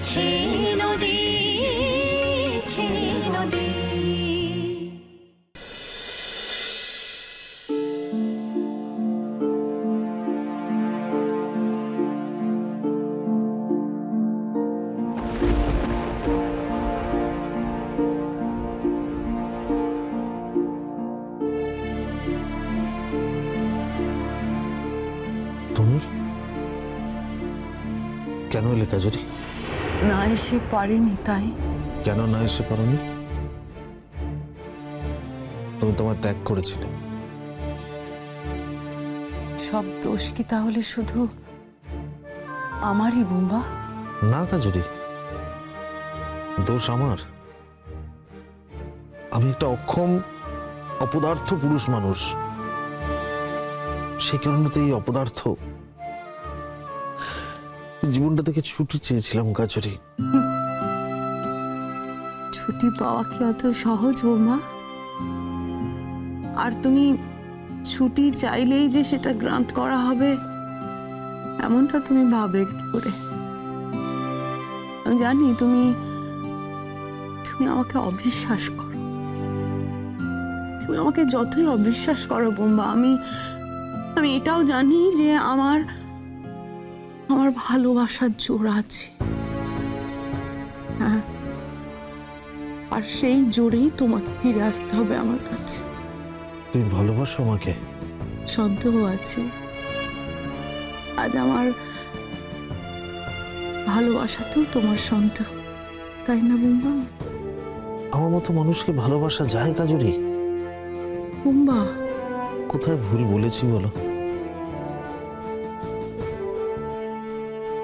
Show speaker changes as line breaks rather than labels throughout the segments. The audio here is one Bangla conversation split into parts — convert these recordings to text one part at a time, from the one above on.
বইছে নদী, নদী।
তুমি কেন এলে কাজরি?
না এসে পারিনি তাই।
কেন না এসে পারোনি? তুমি তোমার ত্যাগ করেছিলে।
সব দোষ কি তাহলে শুধু আমারই বুম্বা?
না কাজরি, দোষ আমার। আমি একটা অক্ষম অপদার্থ পুরুষ মানুষ, সেই কারণে তো এই অপদার্থ জীবনটা থেকে ছুটি চেয়েছিলাম কাজরি।
ছুটি পাওয়া কি অত সহজ বুম্বা? আর তুমি ছুটি চাইলেই যে সেটা গ্রান্ট করা হবে এমনটা তুমি ভাবলে কি করে? আমি জানি তুমি আমাকে অবিশ্বাস করো। তুমি আমাকে যতই অবিশ্বাস করো বুম্বা, আমি এটাও জানি যে আমার ভালোবাসার জোর আছে। হ্যাঁ, আর সেই জোরেই তোমাকে ফিরে আসতে হবে আমার কাছে।
তুমি ভালোবাসো আমাকে?
সন্দেহ আছে। আজ আমার ভালোবাসাতেও তোমার সন্দেহ, তাই না বুম্বা?
আমার মতো মানুষকে ভালোবাসা যায় কাজরি?
বুম্বা,
কোথায় ভুল বলেছি বলো?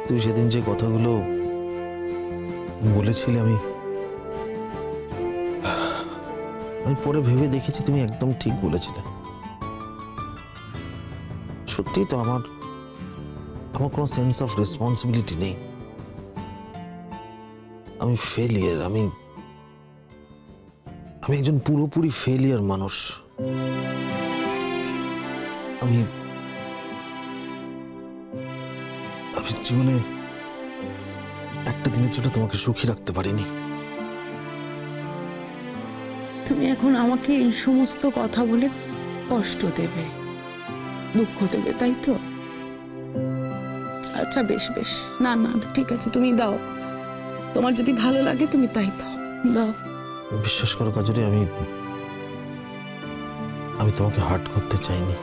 তুমি সেদিন যে কথাগুলো বলেছিলে আমি পরে ভেবে দেখেছি তুমি একদম ঠিক বলেছিলে। সত্যি তো আমার কোনো সেন্স অফ রেসপন্সিবিলিটি নেই। আমি ফেলিয়ার। আমি একজন পুরোপুরি ফেলিয়ার মানুষ। আমি জীবনে একটা দিনের জন্য তোমাকে সুখী রাখতে পারিনি।
তুমি এখন আমাকে এই সমস্ত কথা বলে কষ্ট দেবে, দুঃখ দেবে, তাই তো? আচ্ছা বেশ বেশ, না না ঠিক আছে, তুমি দাও। তোমার যদি ভালো লাগে তুমি তাই দাও।
বিশ্বাস করো কাজরি, আমি তোমাকে হার্ট করতে চাইনি।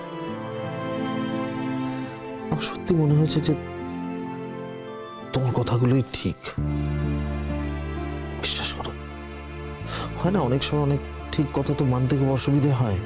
আমার সত্যি মনে হয়েছে যে তোমার কথাগুলোই ঠিক। বিশ্বাস করো, হয় না অনেক সময় অনেক ঠিক কথা তো মানতে খুব অসুবিধে হয়।